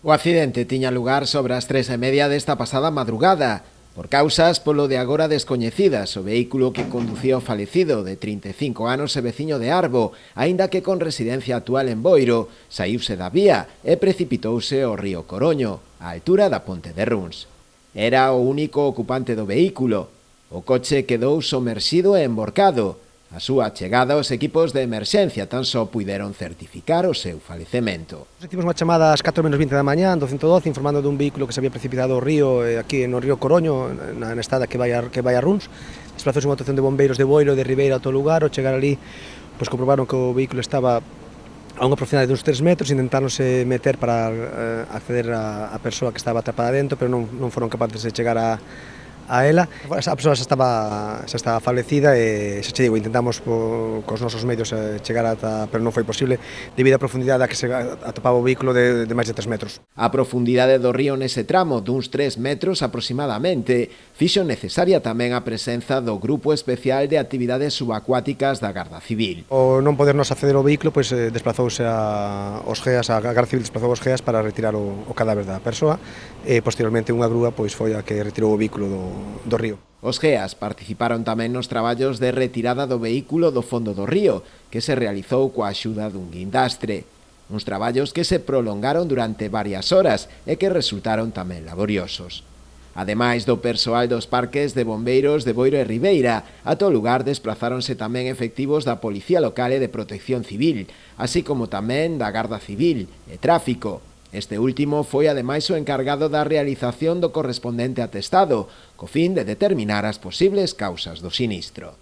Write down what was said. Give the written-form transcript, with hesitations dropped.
O accidente tiña lugar sobre as 3:30 desta pasada madrugada. Por causas polo de agora descoñecidas, o vehículo que conducía o falecido de 35 anos e veciño de Arbo, aínda que con residencia actual en Boiro, saíuse da vía e precipitouse ao río Coroño, á altura da Ponte de Runs. Era o único ocupante do vehículo. O coche quedou somerxido e emborcado. A súa chegada aos equipos de emerxencia tan só puideron certificar o seu falecemento. Recibimos unha chamada ás 4:20 da mañá, do 112, informando dun vehículo que se había precipitado ao río, aquí no río Coroño, na estrada que vai a Runs. Desplazouse unha actuación de bombeiros de Boiro, de Ribeira, ao lugar. Ao chegar ali, pois comprobaron que o vehículo estaba a unha profundidade de uns 3 metros, intentáronse meter para acceder a persoa que estaba atrapada dentro, pero non foron capaces de chegar a ela. A persoa xa estaba falecida e, xa te digo, intentamos cos nosos medios chegar ata, pero non foi posible debido á profundidade a que se atopaba o vehículo de máis de 3 metros. A profundidade do río nese tramo duns 3 metros aproximadamente fixo necesaria tamén a presenza do Grupo Especial de Actividades Subacuáticas da Garda Civil. O non podernos acceder ao vehículo, pois desplazouse aos GEAS, a Garda Civil desplazou aos GEAS para retirar o cadáver da persoa e posteriormente unha grúa pois foi a que retirou o vehículo do río. Os GEAS participaron tamén nos traballos de retirada do vehículo do fondo do río, que se realizou coa axuda dun guindastre. Uns traballos que se prolongaron durante varias horas e que resultaron tamén laboriosos. Ademais do persoal dos parques de bombeiros de Boiro e Ribeira, ata o lugar desplazáronse tamén efectivos da Policía Local e de Protección Civil, así como tamén da Garda Civil e Tráfico. Este último foi ademais o encargado da realización do correspondente atestado, co fin de determinar as posibles causas do sinistro.